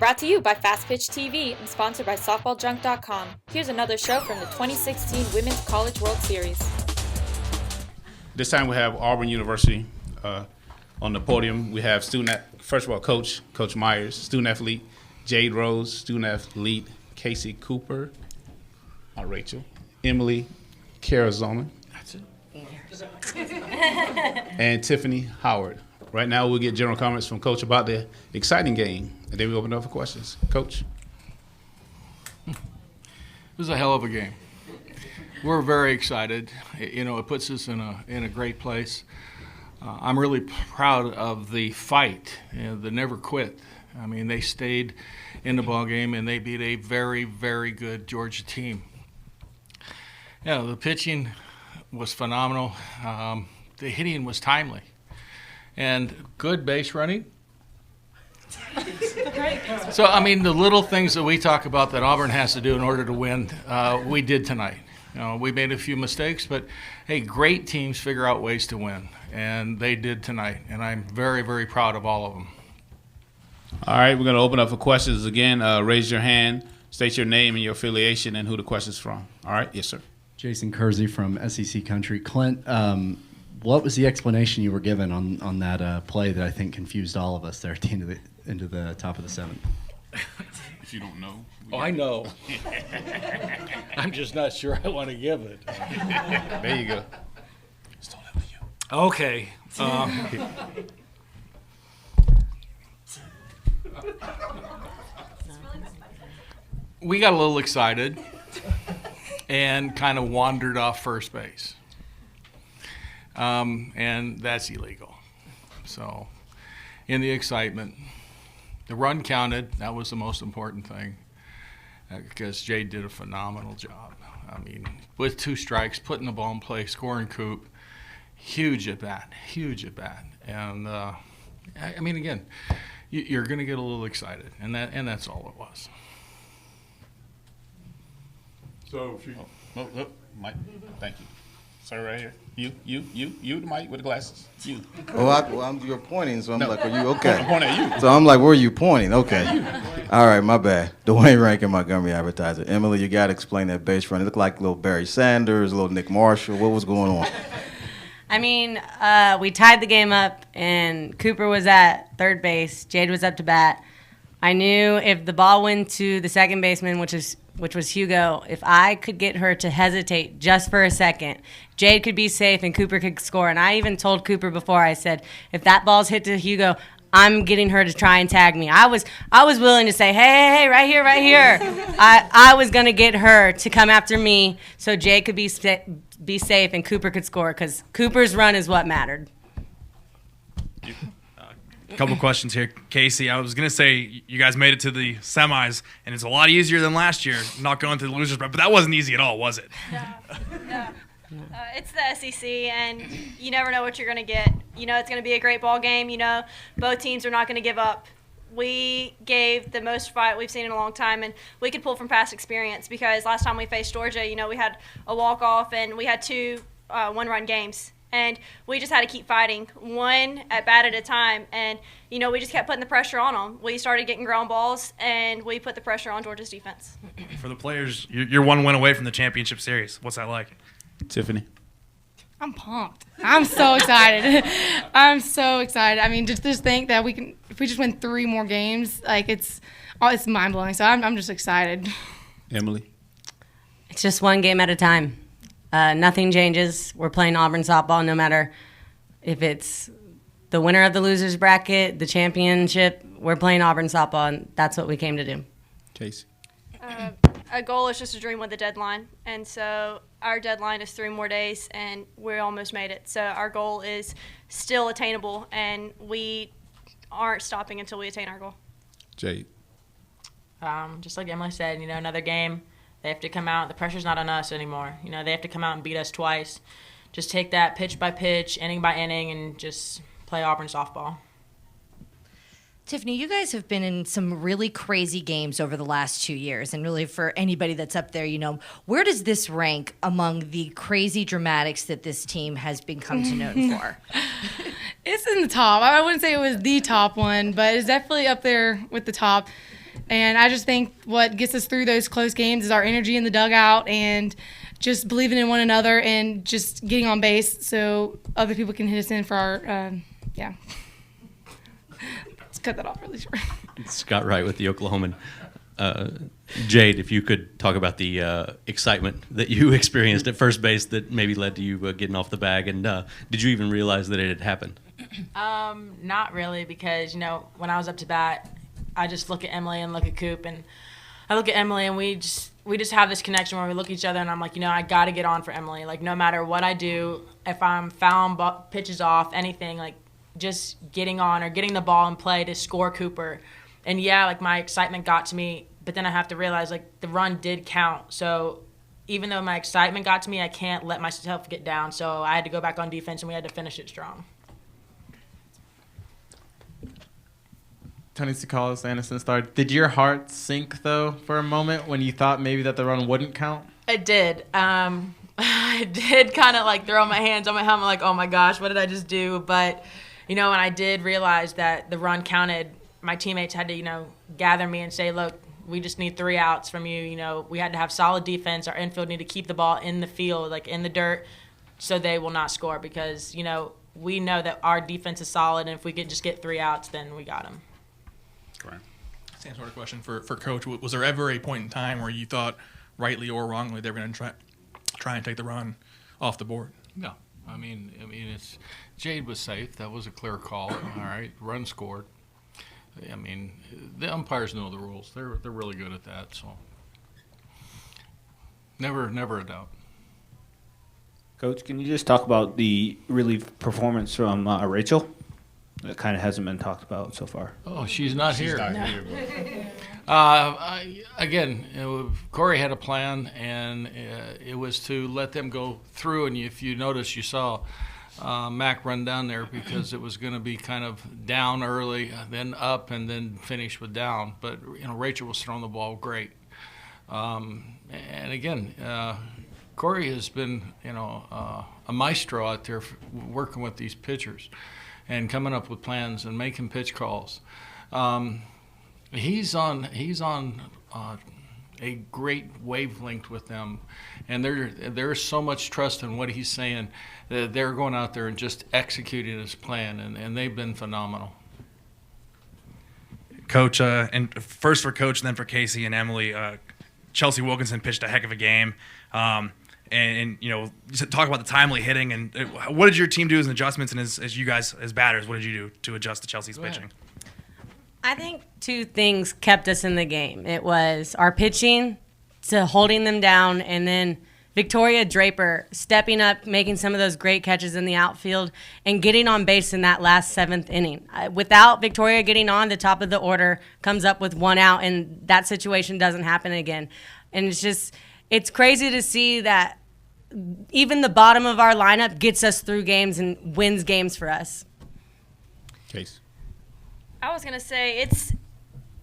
Brought to you by Fastpitch TV and sponsored by SoftballJunk.com. Here's another show from the 2016 Women's College World Series. This time we have Auburn University on the podium. We have first of all, Coach Myers, student athlete Jade Rose, student athlete Casey Cooper, Rachel, Emily Carazona, that's it, and Tiffany Howard. Right now we'll get general comments from Coach about the exciting game, and then we open it up for questions. Coach? It was a hell of a game. We're very excited. It puts us in a great place. I'm really proud of the fight, the never quit. I mean, they stayed in the ball game and they beat a very, very good Georgia team. The pitching was phenomenal. The hitting was timely, and good base running. So, the little things that we talk about that Auburn has to do in order to win, we did tonight. We made a few mistakes, but, hey, great teams figure out ways to win, and they did tonight, and I'm very, very proud of all of them. All right, we're going to open up for questions again. Raise your hand, state your name and your affiliation, and who the question's from. All right? Yes, sir. Jason Kersey from SEC Country. Clint, what was the explanation you were given on that play that I think confused all of us there at the end of the top of the seventh? If you don't know. I know. I'm just not sure I want to give it. There you go. Still have you. Okay. We got a little excited and kind of wandered off first base. And that's illegal. So, in the excitement, the run counted. That was the most important thing because Jade did a phenomenal job. With 2 strikes, putting the ball in play, scoring Coop, huge at bat. And, again, you're going to get a little excited, and that's all it was. So, Mike, thank you. Sir, right here. You, the Mike with the glasses. You. You're pointing, so I'm like, are you okay? I'm pointing at you. So I'm like, where are you pointing? Okay. All right, my bad. Dwayne Rankin, Montgomery Advertiser. Emily, you got to explain that base run. It looked like a little Barry Sanders, a little Nick Marshall. What was going on? We tied the game up, and Cooper was at third base. Jade was up to bat. I knew if the ball went to the second baseman, which was Hugo, if I could get her to hesitate just for a second, Jade could be safe and Cooper could score. And I even told Cooper before, I said, if that ball's hit to Hugo, I'm getting her to try and tag me. I was willing to say, hey, right here. I was going to get her to come after me so Jade could be safe and Cooper could score, because Cooper's run is what mattered. A couple questions here. Casey, I was going to say you guys made it to the semis, and it's a lot easier than last year, not going through the losers bracket, but that wasn't easy at all, was it? No. It's the SEC, and you never know what you're going to get. It's going to be a great ball game. Both teams are not going to give up. We gave the most fight we've seen in a long time, and we could pull from past experience because last time we faced Georgia, we had a walk-off, and we had 2 one-run games. And we just had to keep fighting one at bat at a time. And, we just kept putting the pressure on them. We started getting ground balls, and we put the pressure on Georgia's defense. For the players, you're 1 win away from the championship series. What's that like? Tiffany? I'm pumped. I'm so excited. I'm so excited. Just think that if we just win 3 more games, it's mind-blowing. So I'm just excited. Emily? It's just 1 game at a time. Nothing changes. We're playing Auburn softball no matter if it's the winner of the losers bracket, the championship. We're playing Auburn softball, and that's what we came to do. Casey? A goal is just a dream with a deadline. And so our deadline is 3 more days, and we almost made it. So our goal is still attainable, and we aren't stopping until we attain our goal. Jade? Just like Emily said, another game. They have to come out. The pressure's not on us anymore. They have to come out and beat us twice. Just take that pitch by pitch, inning by inning, and just play Auburn softball. Tiffany, you guys have been in some really crazy games over the last 2 years. And really, for anybody that's up there, where does this rank among the crazy dramatics that this team has become to known for? It's in the top. I wouldn't say it was the top one, but it's definitely up there with the top. And I just think what gets us through those close games is our energy in the dugout and just believing in one another and just getting on base so other people can hit us in for our, yeah. Let's cut that off really short. Scott Wright with the Oklahoman. Jade, if you could talk about the excitement that you experienced at first base that maybe led to you getting off the bag, and did you even realize that it had happened? Not really, because when I was up to bat, I just look at Emily and look at Coop, and I look at Emily, and we just have this connection where we look at each other, and I'm like, I got to get on for Emily. Like, no matter what I do, if I'm fouling pitches off, anything, like just getting on or getting the ball in play to score Cooper. And yeah, like my excitement got to me, but then I have to realize like the run did count. So even though my excitement got to me, I can't let myself get down. So I had to go back on defense, and we had to finish it strong. Tony Sakalas, Anderson Star. Did your heart sink, though, for a moment when you thought maybe that the run wouldn't count? It did. I did kind of like throw my hands on my helmet like, oh my gosh, what did I just do? But, when I did realize that the run counted, my teammates had to, gather me and say, look, we just need 3 outs from you. We had to have solid defense. Our infield need to keep the ball in the field, like in the dirt, so they will not score because, we know that our defense is solid, and if we could just get 3 outs, then we got them. Same sort of question for Coach. Was there ever a point in time where you thought, rightly or wrongly, they were going to try and take the run off the board? No. I mean, it's Jade was safe. That was a clear call. All right, run scored. I mean, the umpires know the rules. They're really good at that. So never a doubt. Coach, can you just talk about the relief performance from Rachel? That kind of hasn't been talked about so far. Oh, she's not here. Again, Corey had a plan, and it was to let them go through. And if you notice, you saw Mac run down there because it was going to be kind of down early, then up, and then finish with down. But Rachel was throwing the ball great. And again, Corey has been a maestro out there working with these pitchers and coming up with plans and making pitch calls. He's on a great wavelength with them, and there's so much trust in what he's saying that they're going out there and just executing his plan, and they've been phenomenal. Coach, and first for Coach, and then for Casey and Emily, Chelsea Wilkinson pitched a heck of a game. And talk about the timely hitting, and what did your team do as adjustments, and as you guys as batters, what did you do to adjust to Chelsea's pitching? I think 2 things kept us in the game. It was our pitching to holding them down, and then Victoria Draper stepping up, making some of those great catches in the outfield, and getting on base in that last 7th inning. Without Victoria getting on, the top of the order comes up with 1 out, and that situation doesn't happen again. And it's crazy to see that even the bottom of our lineup gets us through games and wins games for us. Case. I was going to say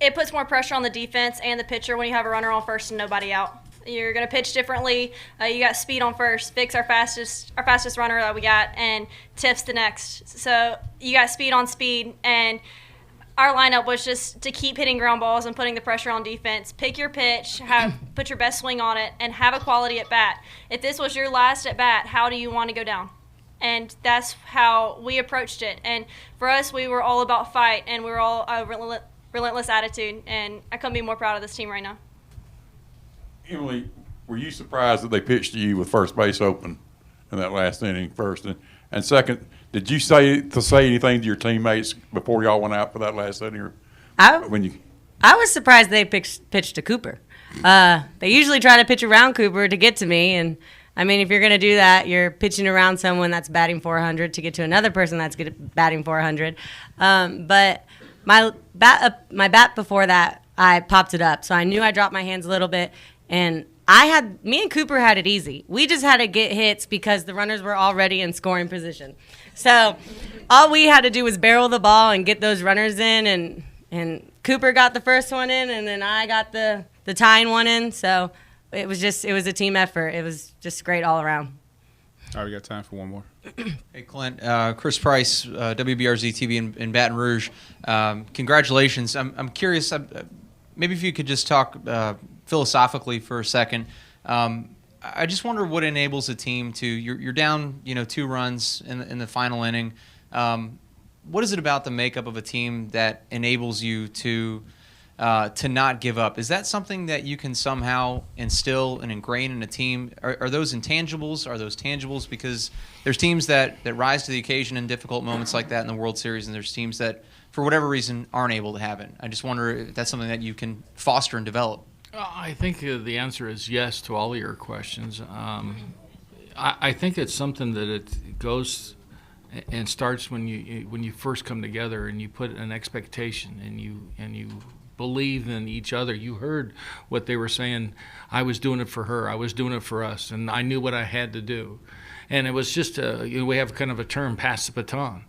it puts more pressure on the defense and the pitcher when you have a runner on first and nobody out. You're going to pitch differently. You got speed on first, Vic's our fastest runner that we got, and Tiff's the next. So you got speed on speed, and our lineup was just to keep hitting ground balls and putting the pressure on defense. Pick your pitch, put your best swing on it, and have a quality at bat. If this was your last at bat, how do you want to go down? And that's how we approached it. And for us, we were all about fight, and we were all a relentless attitude. And I couldn't be more proud of this team right now. Emily, were you surprised that they pitched to you with first base open in that last inning first? And second, did you say anything to your teammates before y'all went out for that last inning? I was surprised they pitched to Cooper. They usually try to pitch around Cooper to get to me, and I mean, if you're going to do that, you're pitching around someone that's batting 400 to get to another person that's batting 400. But my bat before that, I popped it up, so I knew I dropped my hands a little bit, and me and Cooper had it easy. We just had to get hits because the runners were already in scoring position. So all we had to do was barrel the ball and get those runners in, and And Cooper got the first one in, and then I got the tying one in. So it was a team effort. It was just great all around. All right, we got time for one more. Hey, Clint. Chris Price, WBRZ TV in Baton Rouge. Congratulations. I'm curious, maybe if you could just talk philosophically for a second. I just wonder what enables a team to, you're down, 2 runs in the final inning. What is it about the makeup of a team that enables you to not give up? Is that something that you can somehow instill and ingrain in a team? Are those intangibles? Are those tangibles? Because there's teams that rise to the occasion in difficult moments like that in the World Series, and there's teams that, for whatever reason, aren't able to have it. I just wonder if that's something that you can foster and develop. I think the answer is yes to all of your questions. I think it's something that it goes and starts when you first come together and you put an expectation and you believe in each other. You heard what they were saying. I was doing it for her. I was doing it for us, and I knew what I had to do. And it was just we have kind of a term, pass the baton.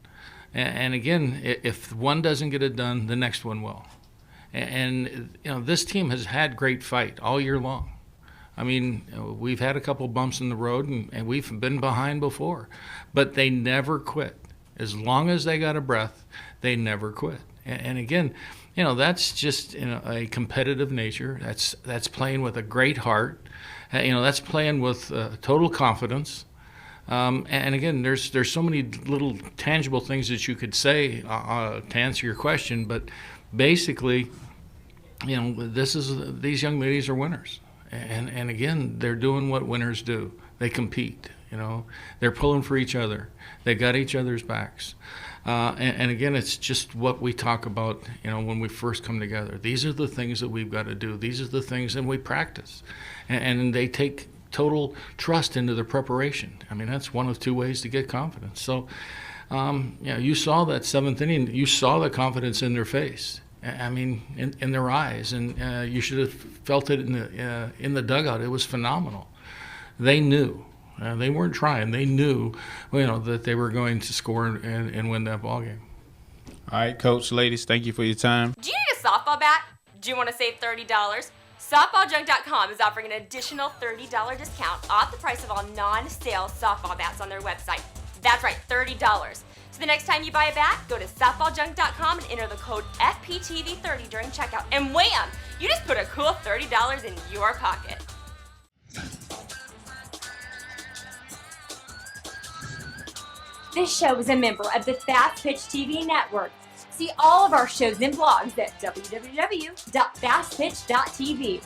And again, if one doesn't get it done, the next one will. And this team has had great fight all year long. I mean, we've had a couple bumps in the road, and we've been behind before, but they never quit. As long as they got a breath, they never quit. And again, that's just a competitive nature. That's playing with a great heart. That's playing with total confidence. And again, there's so many little tangible things that you could say to answer your question, but basically, these young ladies are winners. And again, they're doing what winners do. They compete, They're pulling for each other. They got each other's backs. And again, it's just what we talk about, when we first come together. These are the things that we've got to do. These are the things, and we practice. And they take total trust into their preparation. I mean, that's one of 2 ways to get confidence. So, you saw that 7th inning. You saw the confidence in their face. I mean, in their eyes, and you should have felt it in the dugout. It was phenomenal. They knew. They weren't trying. They knew, that they were going to score and win that ball game. All right, Coach, ladies, thank you for your time. Do you need a softball bat? Do you want to save $30? SoftballJunk.com is offering an additional $30 discount off the price of all non-sale softball bats on their website. That's right, $30. So the next time you buy a bat, go to softballjunk.com and enter the code FPTV30 during checkout. And wham! You just put a cool $30 in your pocket. This show is a member of the Fastpitch TV network. See all of our shows and blogs at www.fastpitch.tv.